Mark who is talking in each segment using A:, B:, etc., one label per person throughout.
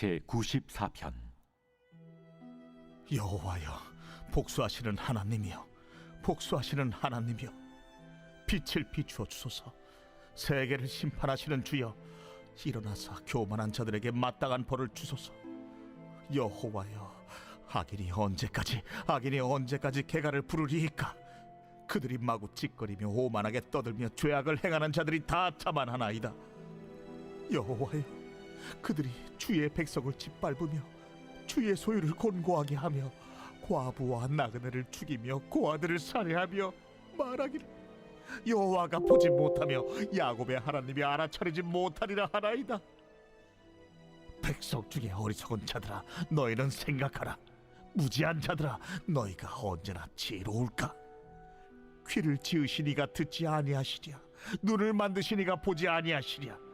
A: 제94편.
B: 여호와여, 복수하시는 하나님이여, 복수하시는 하나님이여, 빛을 비추어 주소서. 세계를 심판하시는 주여, 일어나사 교만한 자들에게 마땅한 벌을 주소서. 여호와여, 악인이 언제까지 개가를 부르리이까? 그들이 마구 찌꺼리며 오만하게 떠들며 죄악을 행하는 자들이 다 자만하나이다. 여호와여, 그들이 주의 백성을 짓밟으며 주의 소유를 곤고하게 하며 과부와 나그네를 죽이며 고아들을 살해하며 말하기를 여호와가 보지 못하며 야곱의 하나님이 알아차리지 못하리라 하나이다. 백성 중에 어리석은 자들아, 너희는 생각하라. 무지한 자들아, 너희가 언제나 지혜로울까? 귀를 지으시니가 듣지 아니하시랴, 눈을 만드시니가 보지 아니하시랴.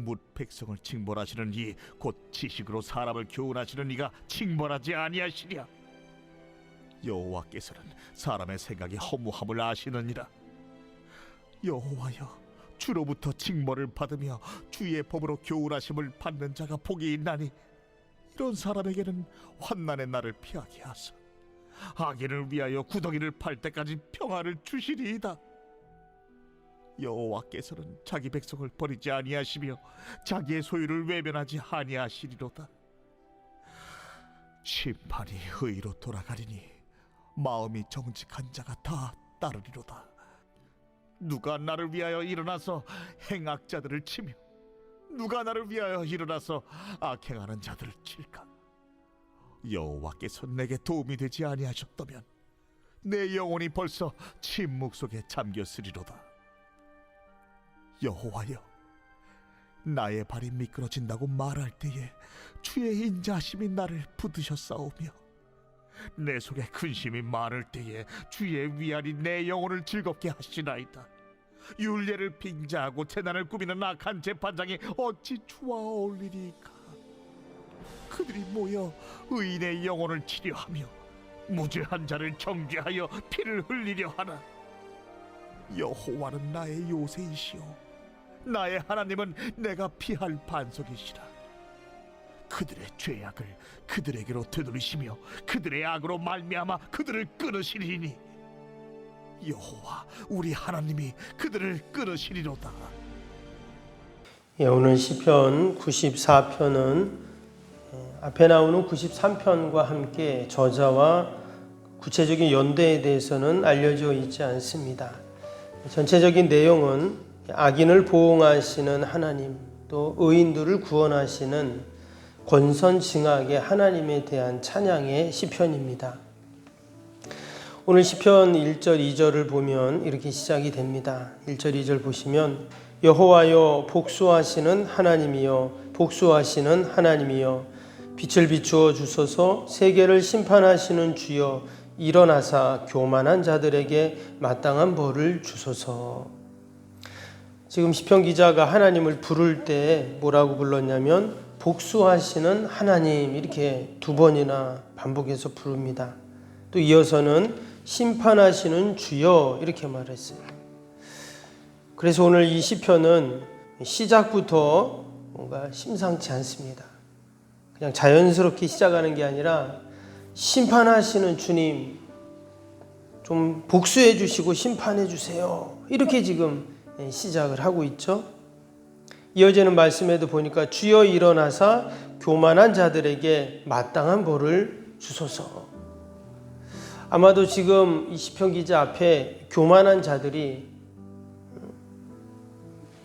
B: 뭇 백성을 징벌하시는 이 곧 지식으로 사람을 교훈하시는 이가 징벌하지 아니하시랴. 여호와께서는 사람의 생각이 허무함을 아시느니라. 여호와여, 주로부터 징벌을 받으며 주의 법으로 교훈하심을 받는 자가 복이 있나니 이런 사람에게는 환난의 날을 피하게 하사 악인을 위하여 구덩이를 팔 때까지 평화를 주시리이다. 여호와께서는 자기 백성을 버리지 아니하시며 자기의 소유를 외면하지 아니하시리로다. 심판이 의로 돌아가리니 마음이 정직한 자가 다 따르리로다. 누가 나를 위하여 일어나서 행악자들을 치며 누가 나를 위하여 일어나서 악행하는 자들을 칠까? 여호와께서 내게 도움이 되지 아니하셨다면 내 영혼이 벌써 침묵 속에 잠겼으리로다. 여호와여, 나의 발이 미끄러진다고 말할 때에 주의 인자하심이 나를 붙드셨사오며 내 속에 근심이 많을 때에 주의 위안이 내 영혼을 즐겁게 하시나이다. 율례를 빙자하고 재난을 꾸미는 악한 재판장이 어찌 주와 어울리리까? 그들이 모여 의인의 영혼을 치려하며 무죄한 자를 정죄하여 피를 흘리려 하나. 여호와는 나의 요새이시오, 나의 하나님은 내가 피할 반석이시라. 그들의 죄악을 그들에게로 되돌리시며 그들의 악으로 말미암아 그들을 끊으시리니 여호와 우리 하나님이 그들을 끊으시리로다.
C: 오늘 시편 94편은 앞에 나오는 93편과 함께 저자와 구체적인 연대에 대해서는 알려져 있지 않습니다. 전체적인 내용은 악인을 보응하시는 하나님, 또 의인들을 구원하시는 권선징악의 하나님에 대한 찬양의 시편입니다. 오늘 시편 1절, 2절을 보면 이렇게 시작이 됩니다. 1절, 2절 보시면 여호와여, 복수하시는 하나님이여, 복수하시는 하나님이여, 빛을 비추어 주소서. 세계를 심판하시는 주여, 일어나사 교만한 자들에게 마땅한 벌을 주소서. 지금 시편 기자가 하나님을 부를 때 뭐라고 불렀냐면 복수하시는 하나님, 이렇게 두 번이나 반복해서 부릅니다. 또 이어서는 심판하시는 주여, 이렇게 말했어요. 그래서 오늘 이 시편은 시작부터 뭔가 심상치 않습니다. 그냥 자연스럽게 시작하는 게 아니라 심판하시는 주님, 좀 복수해 주시고 심판해 주세요, 이렇게 지금 시작을 하고 있죠. 이어지는 말씀에도 보니까 주여 일어나사 교만한 자들에게 마땅한 벌을 주소서. 아마도 지금 이 시편 기자 앞에 교만한 자들이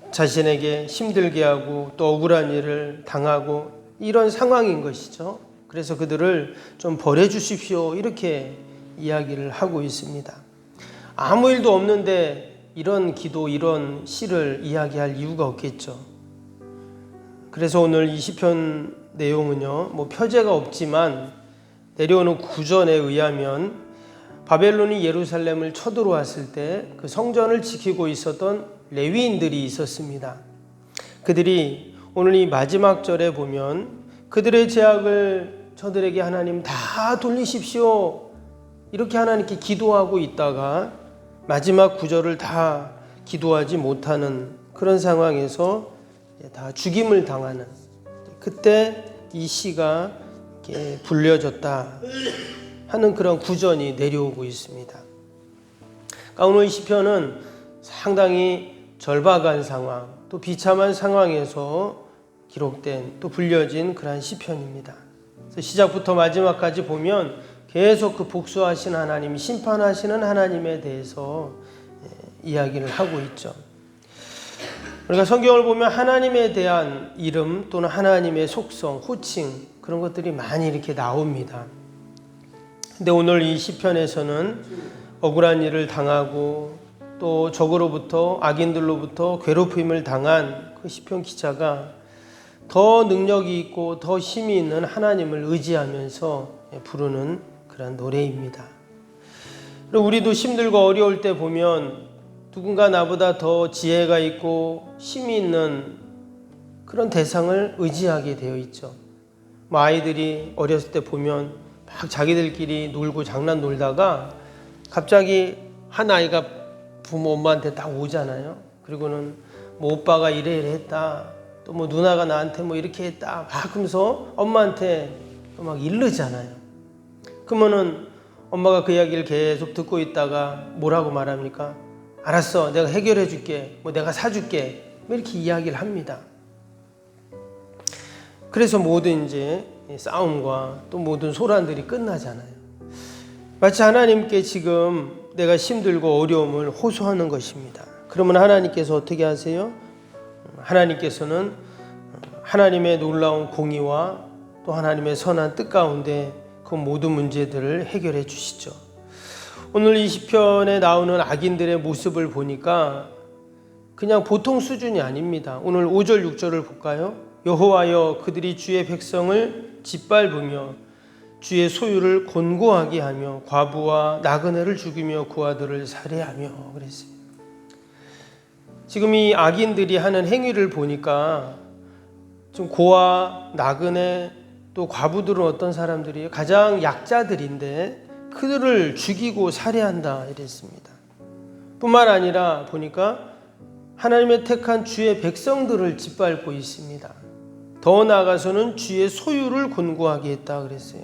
C: 자신에게 힘들게 하고 또 억울한 일을 당하고 이런 상황인 것이죠. 그래서 그들을 좀 벌해 주십시오, 이렇게 이야기를 하고 있습니다. 아무 일도 없는데 이런 기도, 이런 시를 이야기할 이유가 없겠죠. 그래서 오늘 이 시편 내용은요, 표제가 없지만 내려오는 구전에 의하면 바벨론이 예루살렘을 쳐들어왔을 때 그 성전을 지키고 있었던 레위인들이 있었습니다. 그들이 오늘 이 마지막 절에 보면 그들의 죄악을 저들에게 하나님 다 돌리십시오, 이렇게 하나님께 기도하고 있다가 마지막 구절을 다 기도하지 못하는 그런 상황에서 다 죽임을 당하는, 그때 이 시가 이렇게 불려졌다 하는 그런 구전이 내려오고 있습니다. 그러니까 오늘 이 시편은 상당히 절박한 상황, 또 비참한 상황에서 기록된 또 불려진 그러한 시편입니다. 그래서 시작부터 마지막까지 보면 계속 그 복수하신 하나님, 심판하시는 하나님에 대해서 이야기를 하고 있죠. 우리가 성경을 보면 하나님에 대한 이름 또는 하나님의 속성, 호칭 그런 것들이 많이 이렇게 나옵니다. 근데 오늘 이 시편에서는 억울한 일을 당하고 또 적으로부터 악인들로부터 괴롭힘을 당한 그 시편 기자가 더 능력이 있고 더 힘이 있는 하나님을 의지하면서 부르는 그런 노래입니다. 우리도 힘들고 어려울 때 보면 누군가 나보다 더 지혜가 있고 힘이 있는 그런 대상을 의지하게 되어 있죠. 아이들이 어렸을 때 보면 막 자기들끼리 놀고 장난 놀다가 갑자기 한 아이가 부모 엄마한테 딱 오잖아요. 그리고는 뭐 오빠가 이래 했다. 또 뭐 누나가 나한테 뭐 이렇게 했다. 막 하면서 엄마한테 막 이르잖아요. 그러면은 엄마가 그 이야기를 계속 듣고 있다가 뭐라고 말합니까? 알았어, 내가 해결해 줄게, 뭐 내가 사줄게, 뭐 이렇게 이야기를 합니다. 그래서 모든 이제 싸움과 또 모든 소란들이 끝나잖아요. 마치 하나님께 지금 내가 힘들고 어려움을 호소하는 것입니다. 그러면 하나님께서 어떻게 하세요? 하나님께서는 하나님의 놀라운 공의와 또 하나님의 선한 뜻 가운데 그 모든 문제들을 해결해 주시죠. 오늘 이 시편에 나오는 악인들의 모습을 보니까 그냥 보통 수준이 아닙니다. 오늘 5절 6절을 볼까요? 여호와여 그들이 주의 백성을 짓밟으며 주의 소유를 곤고하게 하며 과부와 나그네를 죽이며 그 아들을 살해하며 그랬어요. 지금 이 악인들이 하는 행위를 보니까 좀 고아, 나그네 또 과부들은 어떤 사람들이에요? 가장 약자들인데 그들을 죽이고 살해한다 이랬습니다. 뿐만 아니라 보니까 하나님의 택한 주의 백성들을 짓밟고 있습니다. 더 나아가서는 주의 소유를 곤고하게 했다 그랬어요.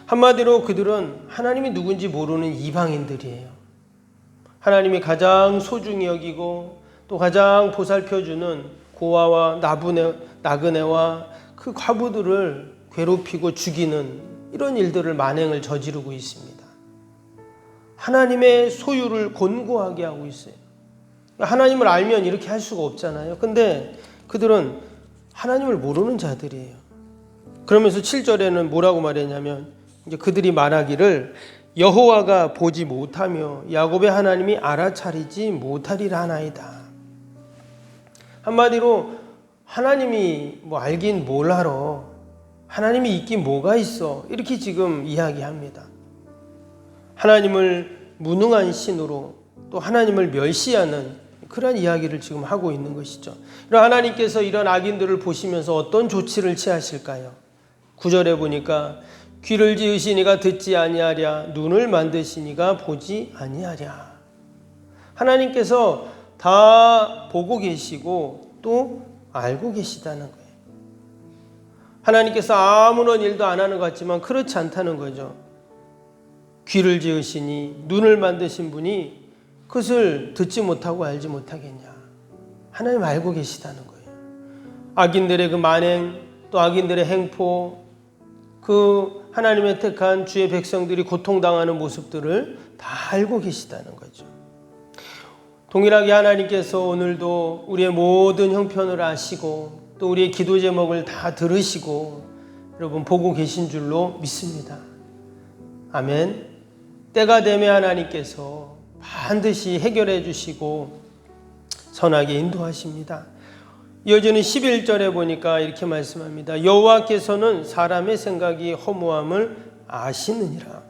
C: 한마디로 그들은 하나님이 누군지 모르는 이방인들이에요. 하나님이 가장 소중히 여기고 또 가장 보살펴주는 고아와 나그네와 그 과부들을 괴롭히고 죽이는 이런 일들을 만행을 저지르고 있습니다. 하나님의 소유를 곤고하게 하고 있어요. 하나님을 알면 이렇게 할 수가 없잖아요. 근데 그들은 하나님을 모르는 자들이에요. 그러면서 7절에는 뭐라고 말했냐면 이제 그들이 말하기를 여호와가 보지 못하며 야곱의 하나님이 알아차리지 못하리라 하나이다. 한마디로 하나님이 뭐 알긴 뭘 알아. 하나님이 있긴 뭐가 있어. 이렇게 지금 이야기합니다. 하나님을 무능한 신으로 또 하나님을 멸시하는 그런 이야기를 지금 하고 있는 것이죠. 하나님께서 이런 악인들을 보시면서 어떤 조치를 취하실까요? 9절에 보니까 귀를 지으시니가 듣지 아니하랴 눈을 만드시니가 보지 아니하랴. 하나님께서 다 보고 계시고 또 알고 계시다는 거예요. 하나님께서 아무런 일도 안 하는 것 같지만 그렇지 않다는 거죠. 귀를 지으시니 눈을 만드신 분이 그것을 듣지 못하고 알지 못하겠냐. 하나님 알고 계시다는 거예요. 악인들의 그 만행 또 악인들의 행포 그 하나님의 택한 주의 백성들이 고통당하는 모습들을 다 알고 계시다는 거죠. 동일하게 하나님께서 오늘도 우리의 모든 형편을 아시고 또 우리의 기도 제목을 다 들으시고 여러분 보고 계신 줄로 믿습니다. 아멘. 때가 되면 하나님께서 반드시 해결해 주시고 선하게 인도하십니다. 이어지는 11절에 보니까 이렇게 말씀합니다. 여호와께서는 사람의 생각이 허무함을 아시느니라.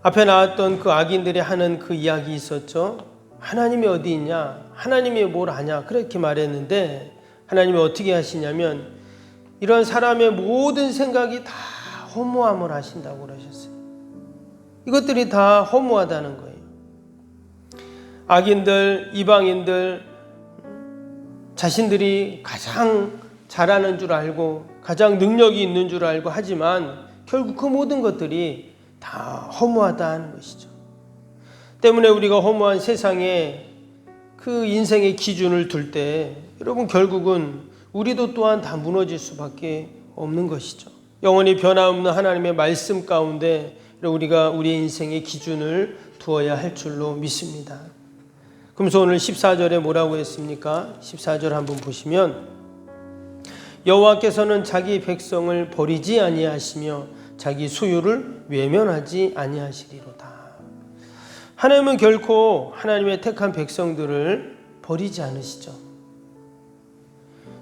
C: 앞에 나왔던 그 악인들이 하는 그 이야기 있었죠. 하나님이 어디 있냐? 하나님이 뭘 아냐? 그렇게 말했는데 하나님이 어떻게 하시냐면 이런 사람의 모든 생각이 다 허무함을 하신다고 그러셨어요. 이것들이 다 허무하다는 거예요. 악인들, 이방인들 자신들이 가장 잘하는 줄 알고 가장 능력이 있는 줄 알고 하지만 결국 그 모든 것들이 다 허무하다는 것이죠. 때문에 우리가 허무한 세상에 그 인생의 기준을 둘 때 여러분 결국은 우리도 또한 다 무너질 수밖에 없는 것이죠. 영원히 변함없는 하나님의 말씀 가운데 우리가 우리의 인생의 기준을 두어야 할 줄로 믿습니다. 그러면서 오늘 14절에 뭐라고 했습니까? 14절 한번 보시면 여호와께서는 자기 백성을 버리지 아니하시며 자기 소유를 외면하지 아니하시리로다. 하나님은 결코 하나님의 택한 백성들을 버리지 않으시죠.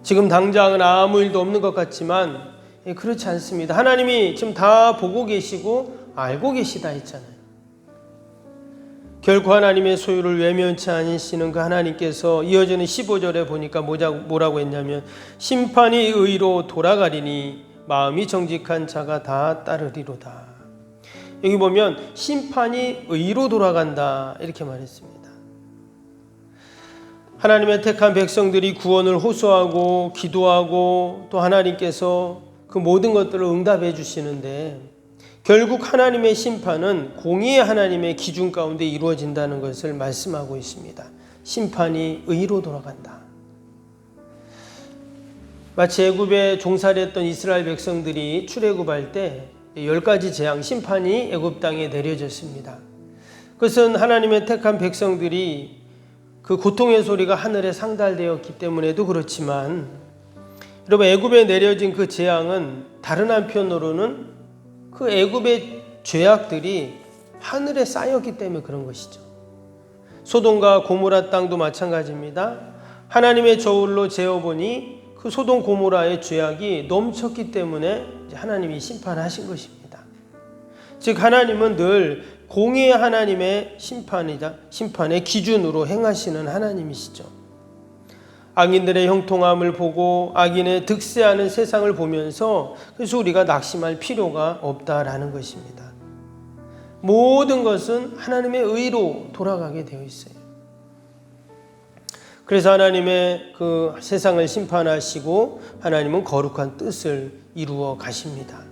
C: 지금 당장은 아무 일도 없는 것 같지만 그렇지 않습니다. 하나님이 지금 다 보고 계시고 알고 계시다 했잖아요. 결코 하나님의 소유를 외면치 않으시는 그 하나님께서 이어지는 15절에 보니까 뭐라고 했냐면 심판이 의로 돌아가리니 마음이 정직한 자가 다 따르리로다. 여기 보면 심판이 의로 돌아간다 이렇게 말했습니다. 하나님의 택한 백성들이 구원을 호소하고 기도하고 또 하나님께서 그 모든 것들을 응답해 주시는데 결국 하나님의 심판은 공의의 하나님의 기준 가운데 이루어진다는 것을 말씀하고 있습니다. 심판이 의로 돌아간다. 마치 애굽에 종살이했던 이스라엘 백성들이 출애굽할 때 10가지 재앙 심판이 애굽 땅에 내려졌습니다. 그것은 하나님의 택한 백성들이 그 고통의 소리가 하늘에 상달되었기 때문에도 그렇지만 여러분 애굽에 내려진 그 재앙은 다른 한편으로는 그 애굽의 죄악들이 하늘에 쌓였기 때문에 그런 것이죠. 소돔과 고모라 땅도 마찬가지입니다. 하나님의 저울로 재어보니 그 소돔 고모라의 죄악이 넘쳤기 때문에 하나님이 심판하신 것입니다. 즉 하나님은 늘 공의의 하나님의 심판의 기준으로 행하시는 하나님이시죠. 악인들의 형통함을 보고 악인의 득세하는 세상을 보면서 그래서 우리가 낙심할 필요가 없다라는 것입니다. 모든 것은 하나님의 의로 돌아가게 되어 있어요. 그래서 하나님의 그 세상을 심판하시고 하나님은 거룩한 뜻을 이루어 가십니다.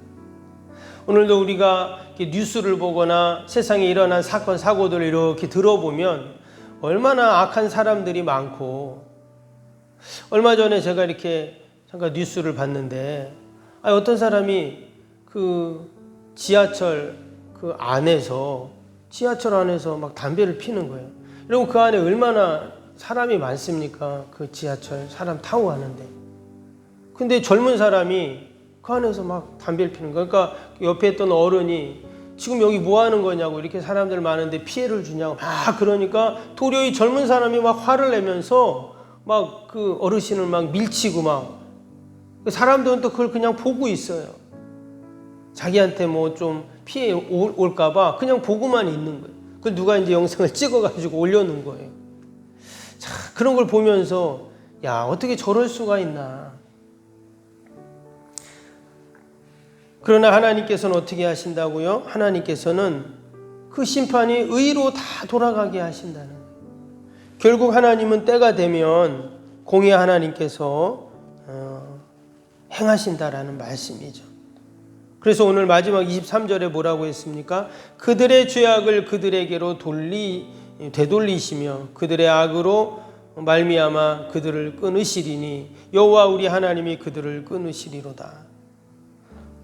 C: 오늘도 우리가 뉴스를 보거나 세상에 일어난 사건 사고들을 이렇게 들어보면 얼마나 악한 사람들이 많고, 얼마 전에 제가 이렇게 잠깐 뉴스를 봤는데 어떤 사람이 그 지하철 안에서 막 담배를 피는 거예요. 여러분 그 안에 얼마나 사람이 많습니까? 그 지하철 사람 타고 가는데. 근데 젊은 사람이 그 안에서 막 담배를 피는 거예요. 그러니까 옆에 있던 어른이 지금 여기 뭐 하는 거냐고, 이렇게 사람들 많은데 피해를 주냐고 막 그러니까 도리어 젊은 사람이 막 화를 내면서 막 그 어르신을 막 밀치고 막, 사람들은 또 그걸 그냥 보고 있어요. 자기한테 뭐 좀 피해 올까봐 그냥 보고만 있는 거예요. 그걸 누가 이제 영상을 찍어가지고 올려놓은 거예요. 자, 그런 걸 보면서 야, 어떻게 저럴 수가 있나. 그러나 하나님께서는 어떻게 하신다고요? 하나님께서는 그 심판이 의로 다 돌아가게 하신다는 거예요. 결국 하나님은 때가 되면 공의 하나님께서 행하신다라는 말씀이죠. 그래서 오늘 마지막 23절에 뭐라고 했습니까? 그들의 죄악을 그들에게로 되돌리시며 그들의 악으로 말미암아 그들을 끊으시리니 여호와 우리 하나님이 그들을 끊으시리로다.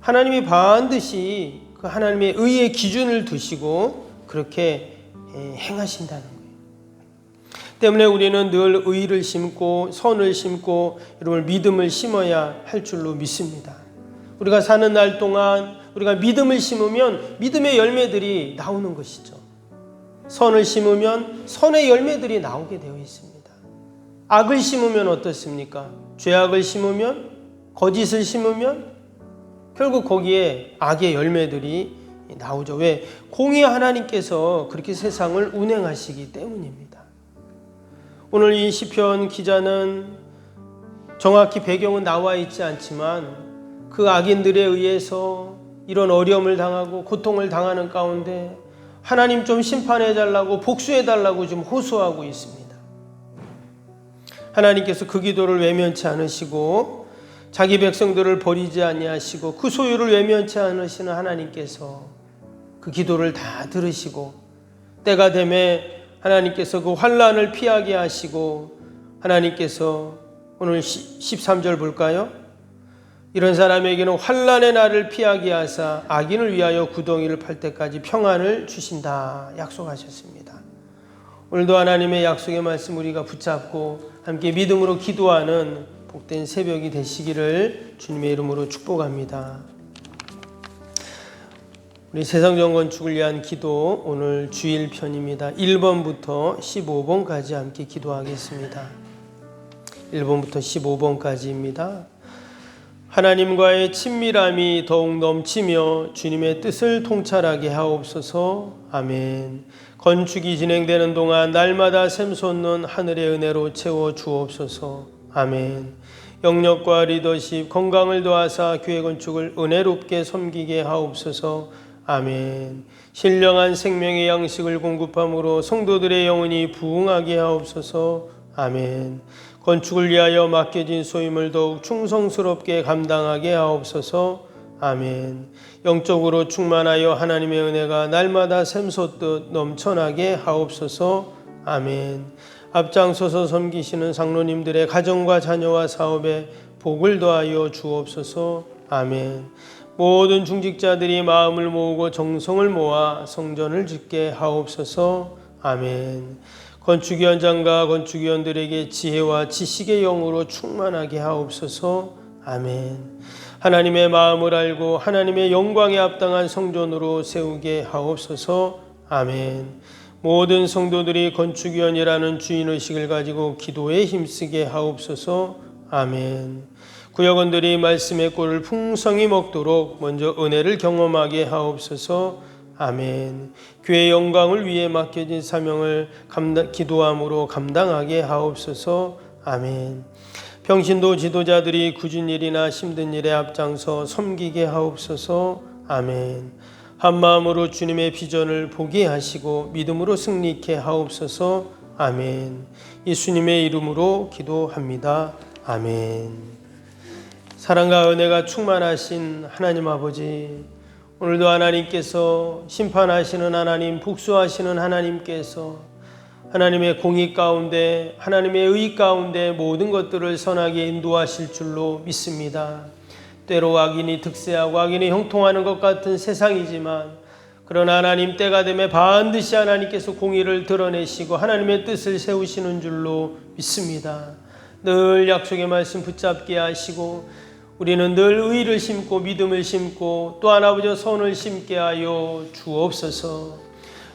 C: 하나님이 반드시 그 하나님의 의의 기준을 두시고 그렇게 행하신다는 거예요. 때문에 우리는 늘 의를 심고 선을 심고 여러분 믿음을 심어야 할 줄로 믿습니다. 우리가 사는 날 동안 우리가 믿음을 심으면 믿음의 열매들이 나오는 것이죠. 선을 심으면 선의 열매들이 나오게 되어 있습니다. 악을 심으면 어떻습니까? 죄악을 심으면, 거짓을 심으면 결국 거기에 악의 열매들이 나오죠. 왜? 공의 하나님께서 그렇게 세상을 운행하시기 때문입니다. 오늘 이 시편 기자는 정확히 배경은 나와 있지 않지만 그 악인들에 의해서 이런 어려움을 당하고 고통을 당하는 가운데 하나님 좀 심판해달라고, 복수해달라고 좀 호소하고 있습니다. 하나님께서 그 기도를 외면치 않으시고 자기 백성들을 버리지 아니하시고 그 소유를 외면치 않으시는 하나님께서 그 기도를 다 들으시고 때가 되매 하나님께서 그 환난을 피하게 하시고 하나님께서 오늘 13절 볼까요? 이런 사람에게는 환난의 날을 피하게 하사 악인을 위하여 구덩이를 팔 때까지 평안을 주신다 약속하셨습니다. 오늘도 하나님의 약속의 말씀 우리가 붙잡고 함께 믿음으로 기도하는 복된 새벽이 되시기를 주님의 이름으로 축복합니다. 우리 세상전 건축을 위한 기도 오늘 주일 편입니다. 1번부터 15번까지 함께 기도하겠습니다. 1번부터 15번까지입니다. 하나님과의 친밀함이 더욱 넘치며 주님의 뜻을 통찰하게 하옵소서. 아멘. 건축이 진행되는 동안 날마다 샘솟는 하늘의 은혜로 채워 주옵소서. 아멘. 영역과 리더십, 건강을 더하사 교회 건축을 은혜롭게 섬기게 하옵소서. 아멘. 신령한 생명의 양식을 공급함으로 성도들의 영혼이 부흥하게 하옵소서. 아멘. 건축을 위하여 맡겨진 소임을 더욱 충성스럽게 감당하게 하옵소서. 아멘. 영적으로 충만하여 하나님의 은혜가 날마다 샘솟듯 넘쳐나게 하옵소서. 아멘. 앞장서서 섬기시는 장로님들의 가정과 자녀와 사업에 복을 더하여 주옵소서. 아멘. 모든 중직자들이 마음을 모으고 정성을 모아 성전을 짓게 하옵소서. 아멘. 건축위원장과 건축위원들에게 지혜와 지식의 영으로 충만하게 하옵소서. 아멘. 하나님의 마음을 알고 하나님의 영광에 합당한 성전으로 세우게 하옵소서. 아멘. 모든 성도들이 건축위원이라는 주인의식을 가지고 기도에 힘쓰게 하옵소서. 아멘. 구역원들이 말씀의 꼴을 풍성히 먹도록 먼저 은혜를 경험하게 하옵소서. 아멘. 교회의 영광을 위해 맡겨진 사명을 기도함으로 감당하게 하옵소서. 아멘. 평신도 지도자들이 굳은 일이나 힘든 일에 앞장서 섬기게 하옵소서. 아멘. 한마음으로 주님의 비전을 보게 하시고 믿음으로 승리케 하옵소서. 아멘. 예수님의 이름으로 기도합니다. 아멘. 사랑과 은혜가 충만하신 하나님 아버지, 오늘도 하나님께서 심판하시는 하나님, 복수하시는 하나님께서 하나님의 공의 가운데, 하나님의 의 가운데 모든 것들을 선하게 인도하실 줄로 믿습니다. 때로 악인이 득세하고 악인이 형통하는 것 같은 세상이지만, 그러나 하나님 때가 되면 반드시 하나님께서 공의를 드러내시고 하나님의 뜻을 세우시는 줄로 믿습니다. 늘 약속의 말씀 붙잡게 하시고 우리는 늘 의를 심고 믿음을 심고 또한 아버지 선을 심게 하여 주옵소서.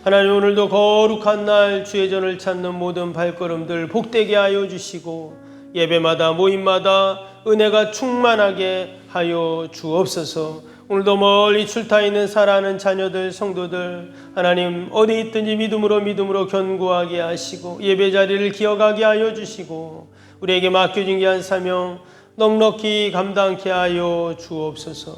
C: 하나님, 오늘도 거룩한 날 주의 전을 찾는 모든 발걸음들 복되게 하여 주시고 예배마다 모임마다 은혜가 충만하게 하여 주옵소서. 오늘도 멀리 출타 있는 사랑하는 자녀들, 성도들, 하나님 어디 있든지 믿음으로 견고하게 하시고 예배 자리를 기억하게 하여 주시고 우리에게 맡겨진 귀한 사명 넉넉히 감당케 하여 주옵소서.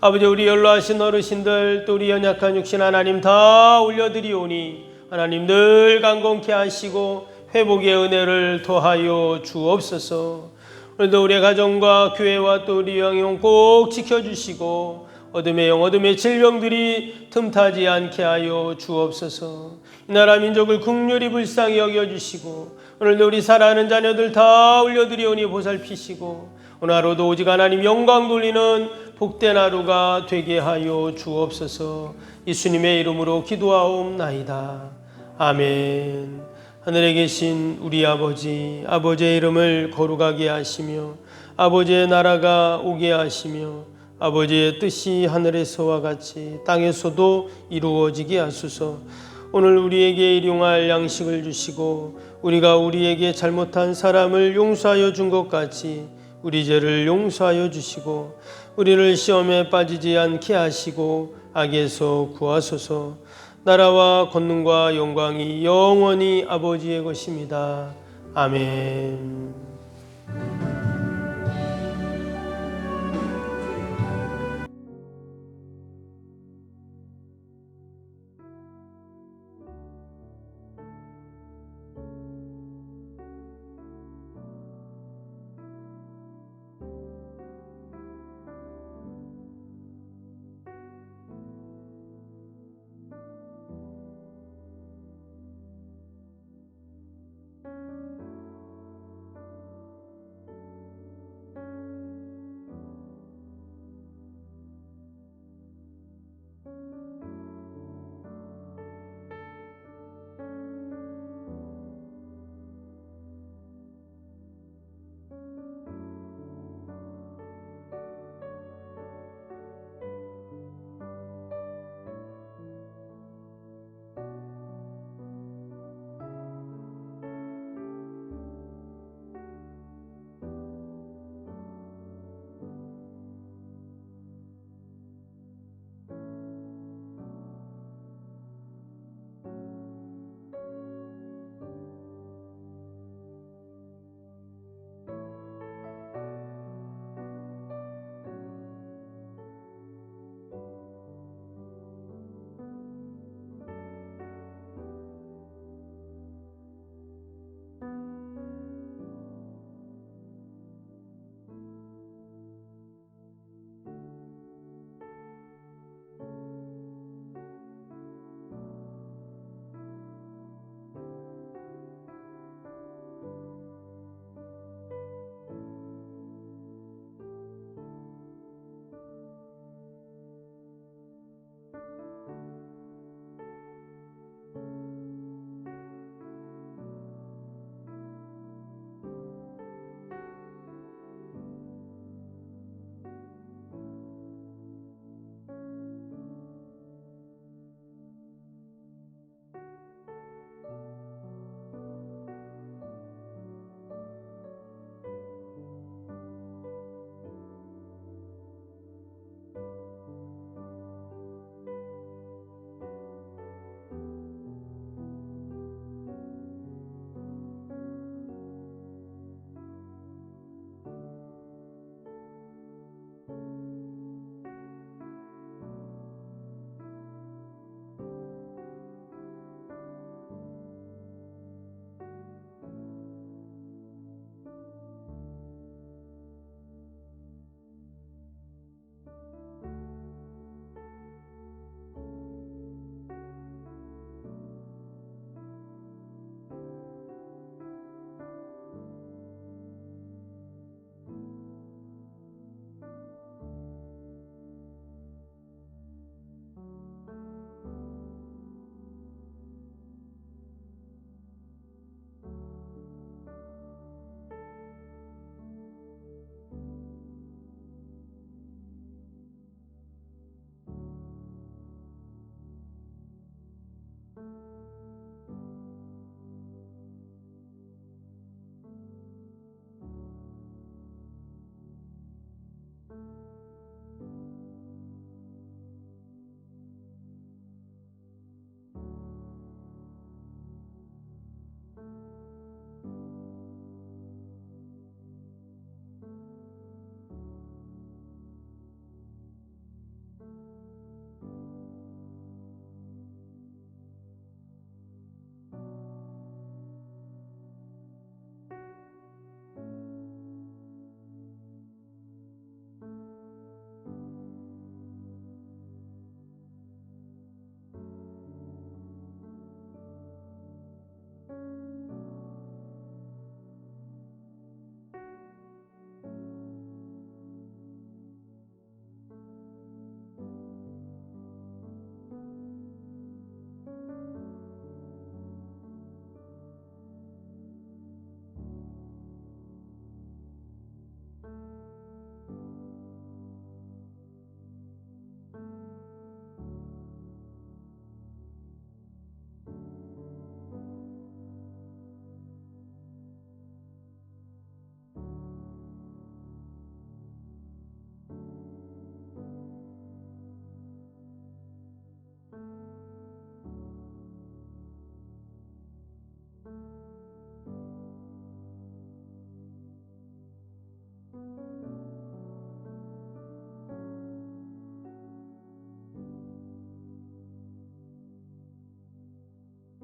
C: 아버지, 우리 연로하신 어르신들 또 우리 연약한 육신 하나님 다 올려드리오니 하나님 늘 강건케 하시고 회복의 은혜를 더하여 주옵소서. 오늘도 우리의 가정과 교회와 또 우리 영혼 꼭 지켜주시고 어둠의 영, 어둠의 질병들이 틈타지 않게 하여 주옵소서. 이 나라 민족을 긍휼히 불쌍히 여겨주시고 오늘도 우리 사랑하는 자녀들 다 올려드리오니 보살피시고 오늘 하루도 오직 하나님 영광 돌리는 복된 하루가 되게 하여 주옵소서. 예수님의 이름으로 기도하옵나이다. 아멘. 하늘에 계신 우리 아버지, 아버지의 이름을 거룩하게 하시며 아버지의 나라가 오게 하시며 아버지의 뜻이 하늘에서와 같이 땅에서도 이루어지게 하소서. 오늘 우리에게 일용할 양식을 주시고 우리가 우리에게 잘못한 사람을 용서하여 준 것 같이 우리 죄를 용서하여 주시고 우리를 시험에 빠지지 않게 하시고 악에서 구하소서. 나라와 권능과 영광이 영원히 아버지의 것입니다. 아멘.